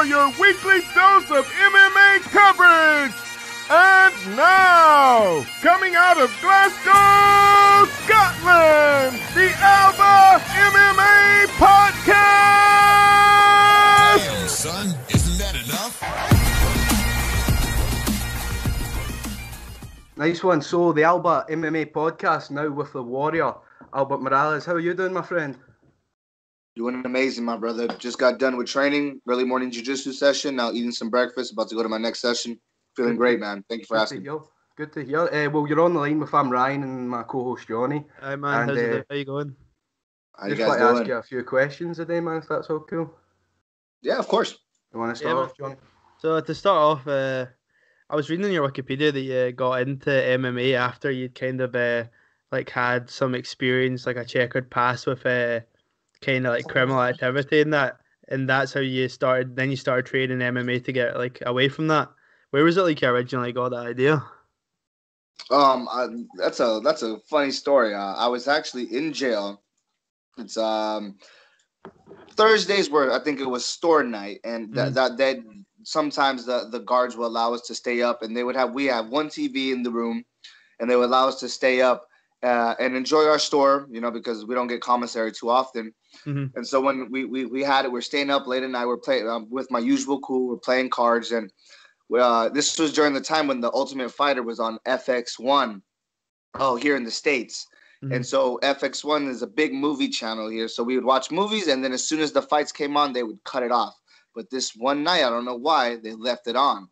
for your weekly dose of MMA coverage. And now, coming out of Glasgow, Scotland, the Alba MMA podcast. Damn, son, isn't that enough? Nice one. So the Alba MMA podcast now with the Warrior, Albert Morales. How are you doing, my friend? Doing amazing, my brother. Just got done with training, early morning jiu-jitsu session. Now eating some breakfast, about to go to my next session. Feeling great, man. Thank you for asking. Good to hear. Well, you're on the line with Ryan and my co-host Johnny. Hi, man. And, how you going? How you just guys like to doing? ask you a few questions today, man, if that's all cool. Yeah, of course. You want to start off, Johnny? So to start off, I was reading on your Wikipedia that you got into MMA after you'd kind of had some experience, like a checkered past with kind of like criminal activity and that, and that's how you started. Then you started training MMA to get like away from that. Where was it like you originally got that idea? That's a funny story. I was actually in jail. It's Thursdays were, I think it was store night, and that sometimes the guards will allow us to stay up, and we have one TV in the room, and they would allow us to stay up and enjoy our store, because we don't get commissary too often. Mm-hmm. And so when we had it, we're staying up late at night. We're playing with my usual crew. We're playing cards, and this was during the time when the Ultimate Fighter was on FX1. Here in the States. Mm-hmm. And so FX1 is a big movie channel here. So we would watch movies, and then as soon as the fights came on, they would cut it off. But this one night, I don't know why, they left it on.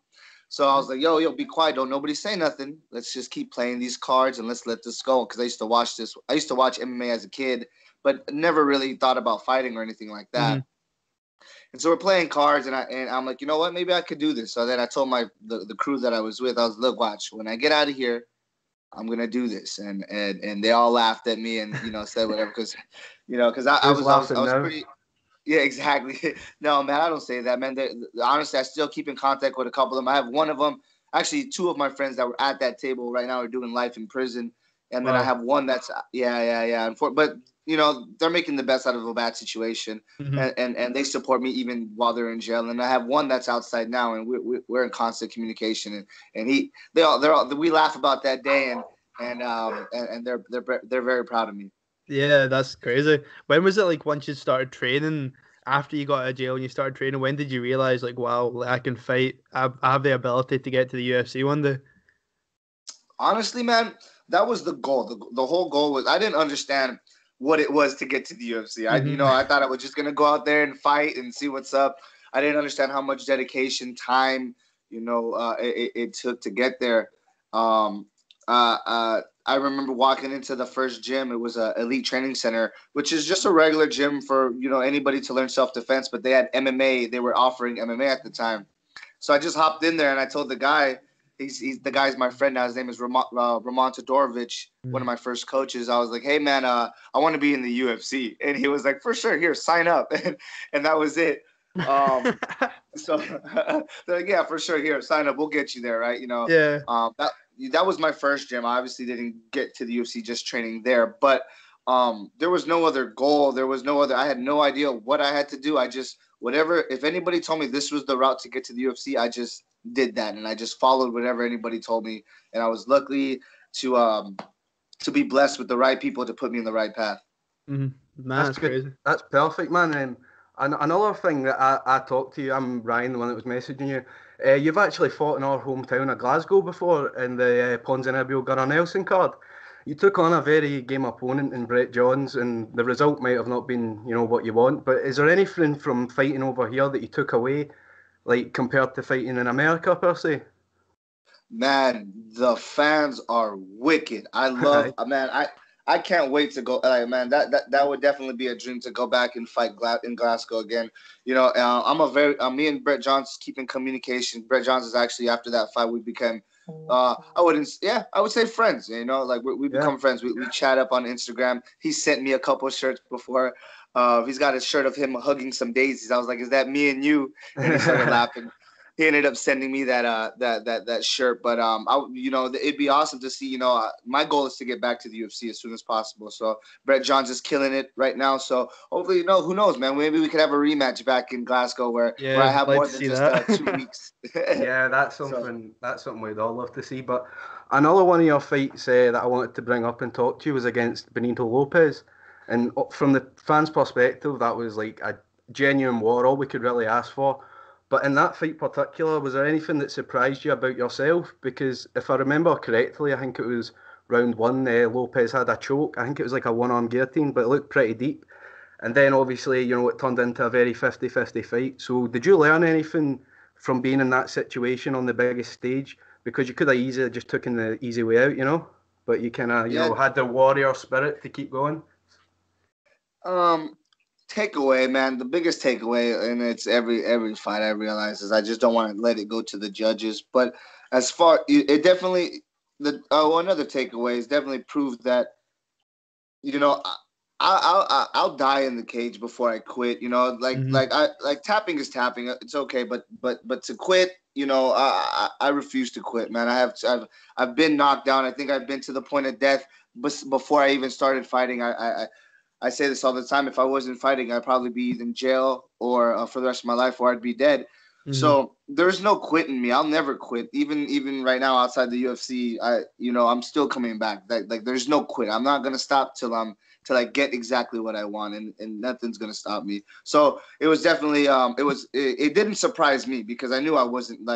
So I was like, yo, be quiet. Don't nobody say nothing. Let's just keep playing these cards and let's let this go. Because I used to watch MMA as a kid, but never really thought about fighting or anything like that. Mm-hmm. And so we're playing cards, and I'm like, you know what? Maybe I could do this. So then I told the crew that I was with, I was, look, watch. When I get out of here, I'm gonna do this, and they all laughed at me and said whatever because I was pretty. Yeah, exactly. No, man, I don't say that, man. Honestly, I still keep in contact with a couple of them. I have one of them, actually, two of my friends that were at that table right now are doing life in prison, and then I have one that's but they're making the best out of a bad situation, mm-hmm. and they support me even while they're in jail. And I have one that's outside now, and we're in constant communication. And we laugh about that day, and they're very proud of me. Yeah, that's crazy. When was it like once you started training? After you got out of jail and you started training, when did you realize like, wow, I can fight? I have the ability to get to the UFC one day? Honestly, man, that was the goal. The whole goal was I didn't understand what it was to get to the UFC. I thought I was just gonna go out there and fight and see what's up. I didn't understand how much dedication, time, it took to get there. I remember walking into the first gym. It was a elite training center, which is just a regular gym for anybody to learn self-defense. But they had MMA. They were offering MMA at the time. So I just hopped in there and I told the guy. The guy's my friend now. His name is Ramon Todorovic, one of my first coaches. I was like, hey, man, I want to be in the UFC. And he was like, for sure, here, sign up. And that was it. So they're like, yeah, for sure, here, sign up. We'll get you there, right? Yeah. That was my first gym. I obviously didn't get to the UFC just training there. But there was no other goal. I had no idea what I had to do. I just, if anybody told me this was the route to get to the UFC, I just did that, and I just followed whatever anybody told me, and I was lucky to be blessed with the right people to put me in the right path. Mm-hmm. Man, that's crazy. That's perfect, man. And another thing that I talked to you, I'm Ryan, the one that was messaging you. You've actually fought in our hometown of Glasgow before in the Ponzinibbio Gunnar Nelson card. You took on a very game opponent in Brett Johns, and the result might have not been what you want. But is there anything from fighting over here that you took away, like compared to fighting in America per se? Man, the fans are wicked. I love, man. I can't wait to go. Man, that would definitely be a dream to go back and fight in Glasgow again. Me and Brett Johns keep in communication. Brett Johns is actually, after that fight, we became, I would say friends. We become friends. We chat up on Instagram. He sent me a couple of shirts before. He's got a shirt of him hugging some daisies. I was like, is that me and you? And he started laughing. he ended up sending me that shirt. But it'd be awesome to see. My goal is to get back to the UFC as soon as possible. So Brett Johns is killing it right now. So hopefully, who knows, man? Maybe we could have a rematch back in Glasgow where I have more than just 2 weeks. Yeah, that's something we'd all love to see. But another one of your fights that I wanted to bring up and talk to you was against Benita Lopez, and from the fans' perspective, that was like a genuine war, all we could really ask for. But in that fight particular, was there anything that surprised you about yourself? Because if I remember correctly, I think it was round 1, Lopez had a choke. I think it was like a one-arm guillotine, but it looked pretty deep. And then obviously, it turned into a very 50-50 fight. So did you learn anything from being in that situation on the biggest stage? Because you could have easily just taken the easy way out, but you kind of, had the warrior spirit to keep going. Takeaway, man. The biggest takeaway, and it's every fight I realize, is I just don't want to let it go to the judges. But as far, it definitely another takeaway is definitely proved that I'll die in the cage before I quit. Like tapping is tapping. It's okay, but to quit, I refuse to quit, man. I've been knocked down. I think I've been to the point of death before I even started fighting. I say this all the time. If I wasn't fighting, I'd probably be in jail or for the rest of my life, or I'd be dead. Mm-hmm. So there's no quitting me. I'll never quit. Even right now outside the UFC, I'm still coming back. Like there's no quit. I'm not gonna stop till I get exactly what I want, and nothing's gonna stop me. So it was definitely it didn't surprise me because I knew I wasn't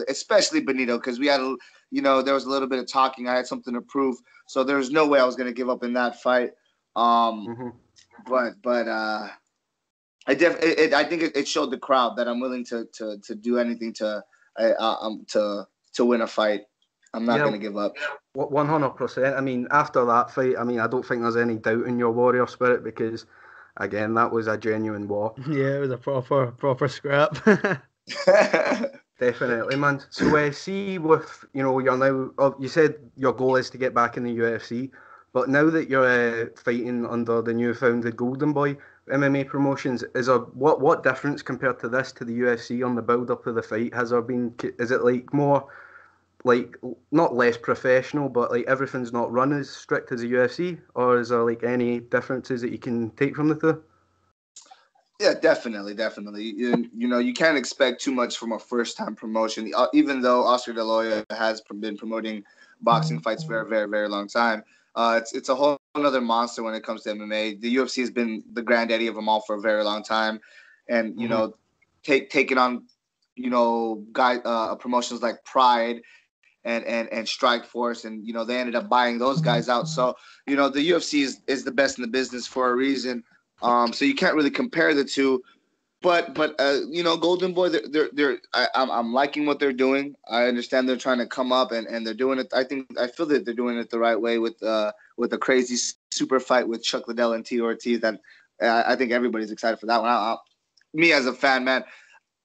especially Benito, because we had there was a little bit of talking. I had something to prove, so there was no way I was gonna give up in that fight. But I think it showed the crowd that I'm willing to do anything to win a fight. I'm not gonna give up. 100%. I mean, after that fight, I don't think there's any doubt in your warrior spirit, because again, that was a genuine war. Yeah, it was a proper scrap. Definitely, man. So see, with you're now, you said your goal is to get back in the UFC. But now that you're fighting under the newfounded Golden Boy MMA promotions, is there what difference compared to this to the UFC on the build-up of the fight? Has there been? Is it like more, like not less professional, but like everything's not run as strict as the UFC, or is there like any differences that you can take from the two? Yeah, definitely. You can't expect too much from a first-time promotion, even though Oscar De La Hoya has been promoting boxing fights for a very, very long time. It's a whole another monster when it comes to MMA. The UFC has been the granddaddy of them all for a very long time, and taking on promotions like Pride and Strikeforce, and they ended up buying those guys out. So the UFC is the best in the business for a reason. So you can't really compare the two. But Golden Boy, I'm liking what they're doing. I understand they're trying to come up, and they're doing it. I feel that they're doing it the right way with a crazy super fight with Chuck Liddell and Tito Ortiz. And I think everybody's excited for that one. Me as a fan, man,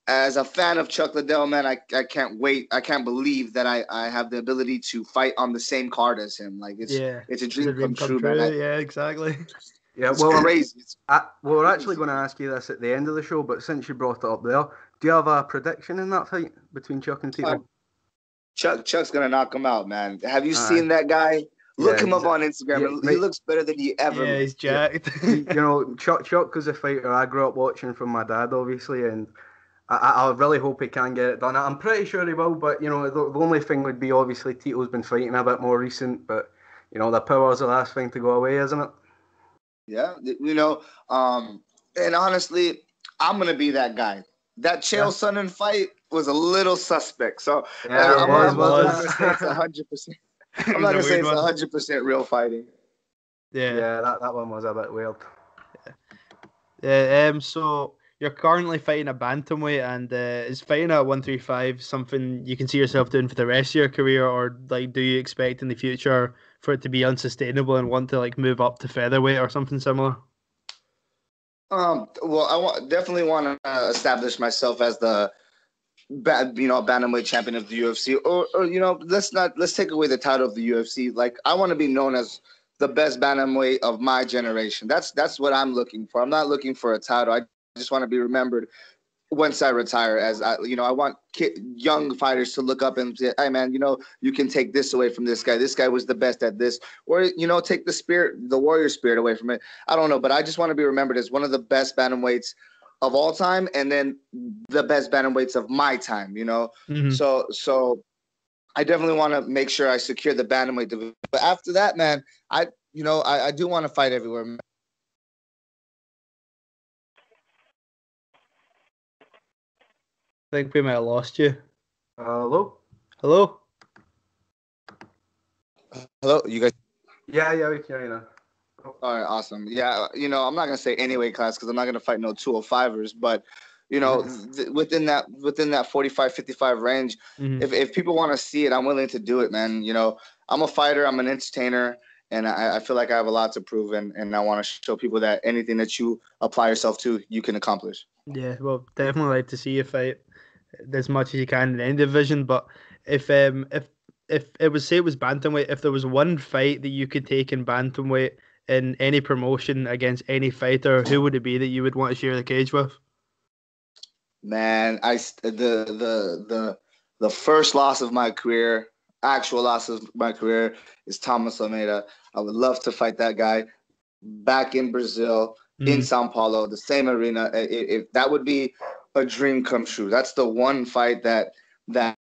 as a fan of Chuck Liddell, man, I can't wait. I can't believe that I have the ability to fight on the same card as him. Like it's a dream come true, man. Yeah, exactly. Yeah, well, crazy. We're actually going to ask you this at the end of the show, but since you brought it up there, do you have a prediction in that fight between Chuck and Tito? Chuck's going to knock him out, man. Have you seen that guy? Look him up on Instagram. He looks better than he ever. Yeah, he's jacked. Chuck was a fighter I grew up watching from my dad, obviously, and I really hope he can get it done. I'm pretty sure he will, but the only thing would be obviously Tito's been fighting a bit more recent, but the power's the last thing to go away, isn't it? Yeah, and honestly, I'm gonna be that guy. That Chael Sonnen fight was a little suspect, so I'm not gonna say it's 100%. I'm not gonna say it's 100% real fighting. Yeah, that one was a bit weird. Yeah. So you're currently fighting a bantamweight, and is fighting at 135 something you can see yourself doing for the rest of your career, or like do you expect in the future for it to be unsustainable and want to like move up to featherweight or something similar? Well, I definitely want to establish myself as the bantamweight champion of the UFC, or let's take away the title of the UFC. Like, I want to be known as the best bantamweight of my generation. That's what I'm looking for. I'm not looking for a title. I just want to be remembered once I retire, as I want young fighters to look up and say, hey man, you can take this away from this guy. This guy was the best at this, or take the warrior spirit away from it. I don't know, but I just want to be remembered as one of the best bantamweights of all time, and then the best bantamweights of my time. Mm-hmm. So I definitely want to make sure I secure the bantamweight division. But after that, man, I do want to fight everywhere, man. I think we might have lost you. Hello? Hello? Hello, you guys? Yeah, we can hear you now. All right, awesome. Yeah, I'm not going to say any weight class because I'm not going to fight no 205ers, but, within that 45, 55 range, Mm-hmm. if people want to see it, I'm willing to do it, man. I'm a fighter, I'm an entertainer, and I feel like I have a lot to prove, and I want to show people that anything that you apply yourself to, you can accomplish. Yeah, well, definitely like to see you fight as much as you can in any division. But if it was, say it was bantamweight, if there was one fight that you could take in bantamweight in any promotion against any fighter, who would it be that you would want to share the cage with? Man, the first loss of my career, actual loss of my career, is Thomas Almeida. I would love to fight that guy back in Brazil, in Sao Paulo, the same arena. If that would be a dream come true. That's the one fight that I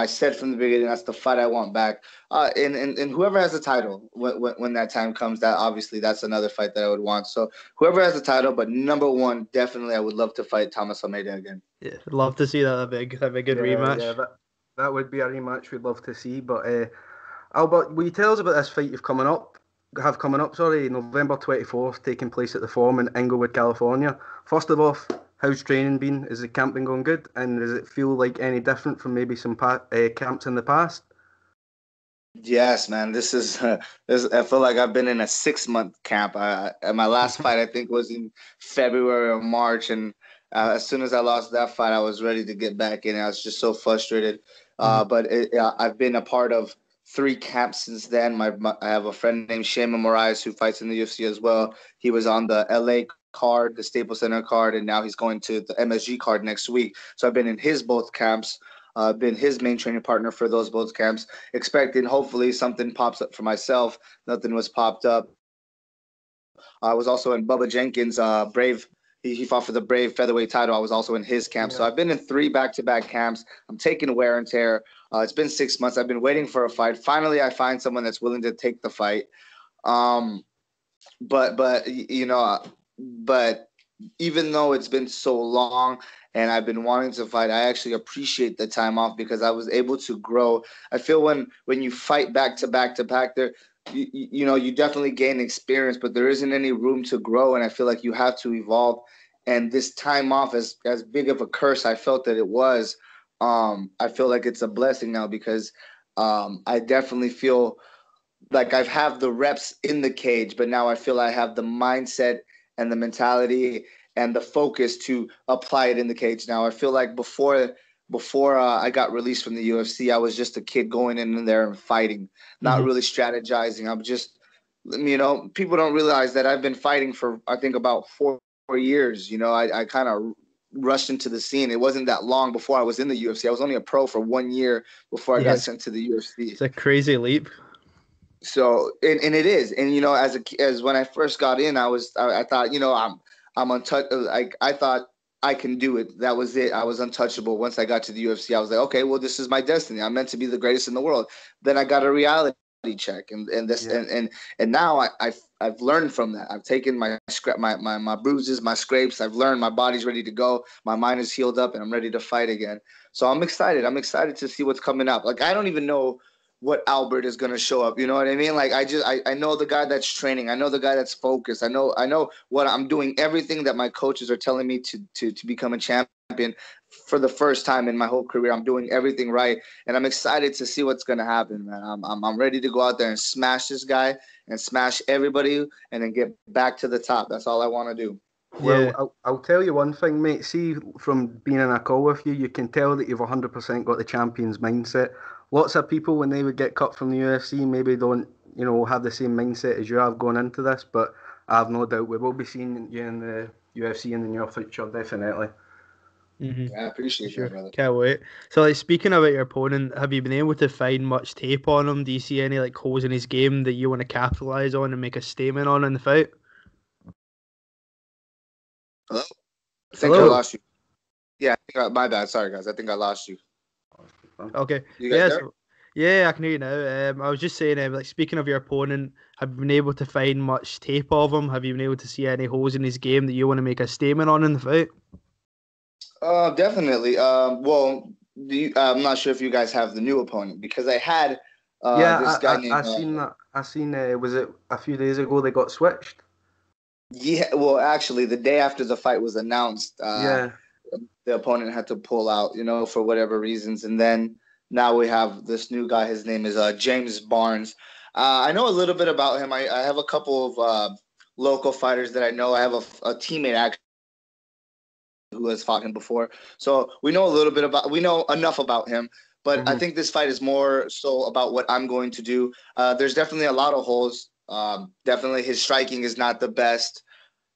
said from the beginning, that's the fight I want back. And whoever has the title when that time comes, that's another fight that I would want. So whoever has the title, but number one, definitely I would love to fight Thomas Almeida again. Yeah, I'd love to see that. That'd be a good rematch. Yeah, that would be a rematch we'd love to see. But Albert, will you tell us about this fight have coming up, November 24th, taking place at the Forum in Inglewood, California. First of all, how's training been? Is the camp been going good? And does it feel like any different from maybe some camps in the past? Yes, man. This I feel like I've been in a 6-month camp. My last fight, I think, was in February or March. And as soon as I lost that fight, I was ready to get back in. I was just so frustrated. But I've been a part of 3 camps since then. I have a friend named Shayman Moraes who fights in the UFC as well. He was on the LA card, the Staples Center card, and now he's going to the MSG card next week. So I've been in his both camps, been his main training partner for those both camps, expecting hopefully something pops up for myself. Nothing was popped up. I was also in Bubba Jenkins' Brave. He fought for the Brave featherweight title. I was also in his camp. Yeah. So I've been in 3 back-to-back camps. I'm taking wear and tear. It's been 6 months. I've been waiting for a fight. Finally, I find someone that's willing to take the fight. But even though it's been so long and I've been wanting to fight, I actually appreciate the time off because I was able to grow. I feel when you fight back to back, there, you definitely gain experience, but there isn't any room to grow, and I feel like you have to evolve. And this time off, as big of a curse I felt that it was, I feel like it's a blessing now because I definitely feel like I've have the reps in the cage, but now I feel I have the mindset and the mentality and the focus to apply it in the cage. Now I feel like before I got released from the UFC, I was just a kid going in there and fighting, not really strategizing. I'm just, people don't realize that I've been fighting for, I think, about 4 years. I kind of rushed into the scene. It wasn't that long before I was in the UFC. I was only a pro for 1 year before I got sent to the UFC. It's a crazy leap. So, and it is. And, as when I first got in, I thought, I'm untouchable. Like, I thought I can do it. That was it. I was untouchable. Once I got to the UFC, I was like, okay, well, this is my destiny. I'm meant to be the greatest in the world. Then I got a reality check, and now I've learned from that. I've taken my bruises, my scrapes. I've learned my body's ready to go. My mind is healed up, and I'm ready to fight again. So I'm excited. I'm excited to see what's coming up. Like, I don't even know what Albert is going to show up. You know what I mean? Like, I know the guy that's training. I know the guy that's focused. I know what I'm doing. Everything that my coaches are telling me to become a champion for the first time in my whole career. I'm doing everything right. And I'm excited to see what's going to happen, man. I'm ready to go out there and smash this guy and smash everybody and then get back to the top. That's all I want to do. Well, I'll tell you one thing, mate. See, from being in a call with you, you can tell that you've 100% got the champion's mindset. Lots of people, when they would get cut from the UFC, maybe don't, have the same mindset as you have going into this. But I have no doubt we will be seeing you in the UFC in the near future, definitely. Mm-hmm. I appreciate Sure, that, brother. can't wait. So, like, speaking about your opponent, have you been able to find much tape on him? Do you see any like holes in his game that you want to capitalize on and make a statement on in the fight? Hello? I think I Hello. lost you. Yeah, my bad. Sorry, guys. I think I lost you. Okay. You guys Yes. there? Yeah, I can hear you now. I was just saying, like, speaking of your opponent, have you been able to find much tape of him? Have you been able to see any holes in his game that you want to make a statement on in the fight? Definitely. Well, I'm not sure if you guys have the new opponent because I had Yeah, this guy named. I seen that. I seen. Was it a few days ago they got switched? Yeah, well, actually, the day after the fight was announced, Yeah. the opponent had to pull out, for whatever reasons, and then now we have this new guy. His name is James Barnes. I know a little bit about him. I have a couple of local fighters that I know. I have a teammate actually who has fought him before. So we know we know enough about him, but I think this fight is more so about what I'm going to do. There's definitely a lot of holes. Definitely his striking is not the best.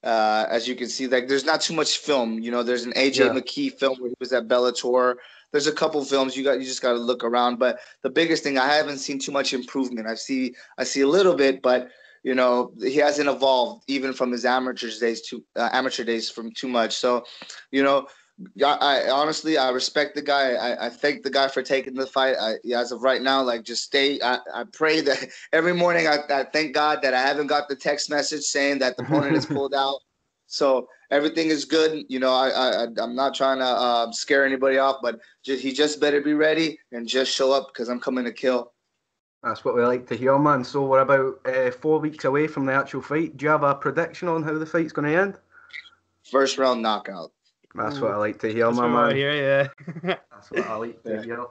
As you can see, like there's not too much film. There's an AJ Yeah. McKee film where he was at Bellator. There's a couple films you just got to look around. But the biggest thing, I haven't seen too much improvement. I see a little bit, but he hasn't evolved even from his amateur days from too much. So, you know, I honestly I respect the guy. I thank the guy for taking the fight. As of right now, like just stay. I pray that every morning I thank God that I haven't got the text message saying that the opponent is pulled out. So everything is good. I'm not trying to scare anybody off, but he just better be ready and just show up because I'm coming to kill. That's what we like to hear, man. So we're about 4 weeks away from the actual fight. Do you have a prediction on how the fight's going to end? First round knockout. That's what I like to hear, That's my what I man. hear, yeah. That's what I like to hear.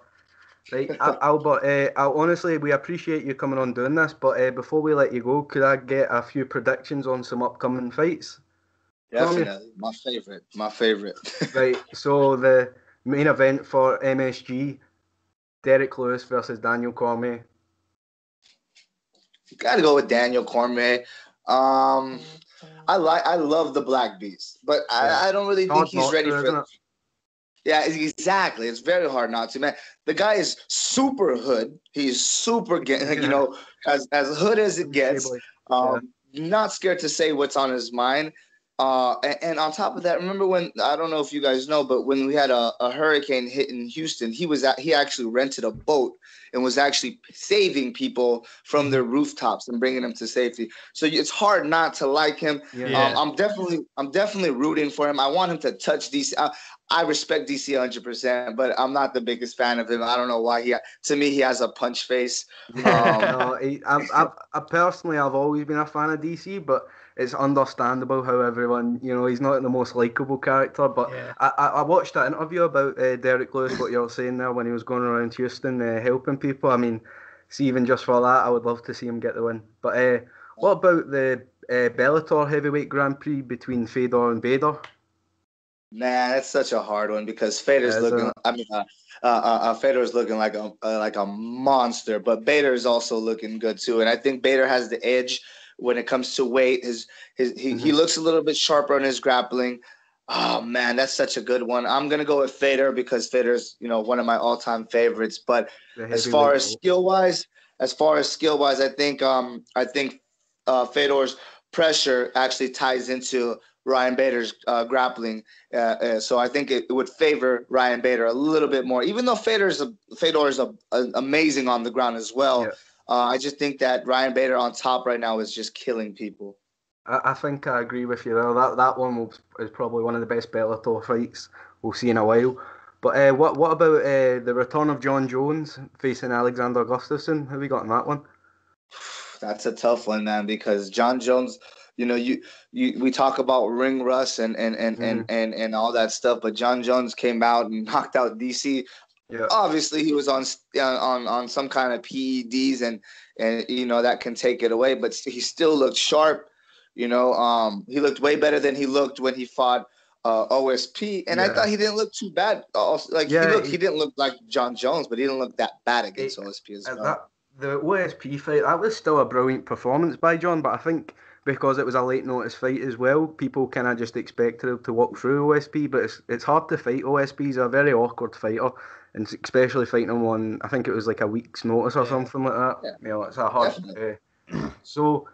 Right, Albert, honestly, we appreciate you coming on doing this, but before we let you go, could I get a few predictions on some upcoming fights? Definitely. My favorite. Right, so the main event for MSG, Derek Lewis versus Daniel Cormier. Got to go with Daniel Cormier. I love the Black Beast, but I don't really think he's ready for it. Yeah, exactly. It's very hard not to, man. The guy is super hood. He's super, as hood as it gets. Not scared to say what's on his mind. And on top of that, remember when, I don't know if you guys know, but when we had a hurricane hit in Houston, he actually rented a boat and was actually saving people from their rooftops and bringing them to safety. So it's hard not to like him. Yeah. I'm definitely rooting for him. I want him to touch DC. I respect DC 100%, but I'm not the biggest fan of him. I don't know why. To me, he has a punch face. I personally, I've always been a fan of DC, but it's understandable how everyone, he's not the most likable character. But Yeah. I watched that interview about Derek Lewis, what you were saying there, when he was going around Houston helping people. I mean, see, even just for that, I would love to see him get the win. But what about the Bellator Heavyweight Grand Prix between Fedor and Bader? Man, that's such a hard one because Fedor's looking. Fedor's looking like a monster, but Bader is also looking good too. And I think Bader has the edge when it comes to weight. He looks a little bit sharper on his grappling. Oh man, that's such a good one. I'm gonna go with Fedor because Fedor's one of my all-time favorites. But as far as skill wise, I think Fedor's pressure actually ties into Ryan Bader's grappling, so I think it would favor Ryan Bader a little bit more. Even though Fedor is amazing on the ground as well, I just think that Ryan Bader on top right now is just killing people. I think I agree with you there. That one is probably one of the best Bellator fights we'll see in a while. But what about the return of John Jones facing Alexander Gustafsson? Who we got in that one? That's a tough one, man, because John Jones. We talk about ring rust and all that stuff, but John Jones came out and knocked out DC. Yeah. Obviously, he was on some kind of PEDs, and that can take it away. But he still looked sharp. He looked way better than he looked when he fought OSP, and I thought he didn't look too bad. He didn't look like John Jones, but he didn't look that bad against OSP as well. The OSP fight, that was still a brilliant performance by John, but I think because it was a late notice fight as well, people kind of just expected him to walk through OSP, but it's hard to fight OSP. He's a very awkward fighter, and especially fighting him on, I think it was like a week's notice or something like that. Yeah. You know, it's a hard. So,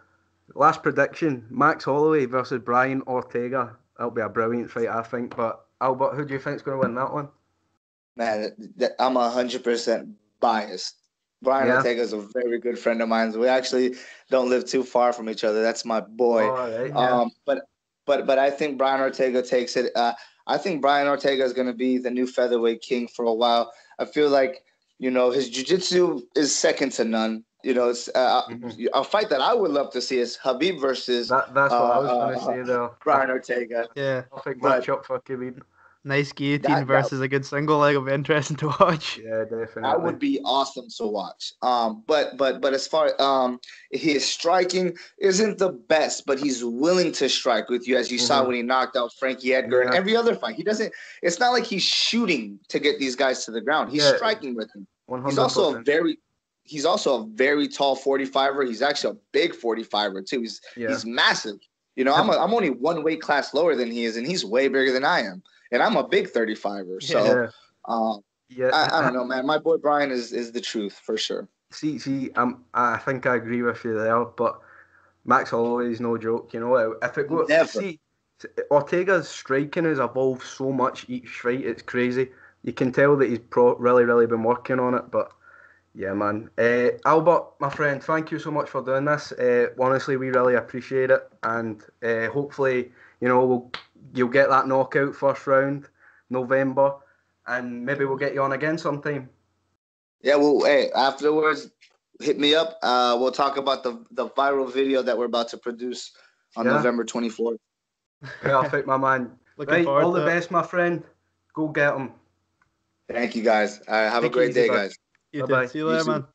last prediction: Max Holloway versus Brian Ortega. That'll be a brilliant fight, I think. But Albert, who do you think's going to win that one? Man, I'm 100% biased. Brian Ortega is a very good friend of mine. We actually don't live too far from each other. That's my boy. Right, But I think Brian Ortega takes it. I think Brian Ortega is going to be the new featherweight king for a while. I feel like, you know, his jiu-jitsu is second to none. You know, it's a fight that I would love to see is Khabib versus that's what I was going to say though. Brian Ortega. Yeah, perfect matchup for Khabib. Nice guillotine versus a good single leg will be interesting to watch. Yeah, definitely. That would be awesome to watch. But as far his striking isn't the best, but he's willing to strike with you, as you saw when he knocked out Frankie Edgar and every other fight. He doesn't. It's not like he's shooting to get these guys to the ground. He's striking with them. 100%. He's also a very tall 45er. He's actually a big 45er too. He's massive. You know, I'm only one weight class lower than he is, and he's way bigger than I am. And I'm a big 35er. So, I don't know, man. My boy Brian is the truth for sure. See, I think I agree with you there, but Max Holloway is no joke. You know, if it goes, see, Ortega's striking has evolved so much each fight. It's crazy. You can tell that he's really been working on it. But yeah, man. Albert, my friend, thank you so much for doing this. Honestly, we really appreciate it, and hopefully, you know, you'll get that knockout first round, November, and maybe we'll get you on again sometime. Yeah, well, hey, afterwards, hit me up. We'll talk about the viral video that we're about to produce on November 24th. Perfect, my man. Looking forward all the best, my friend. Go get them. Thank you, guys. Have a great day, guys. Bye-bye. See you later, man.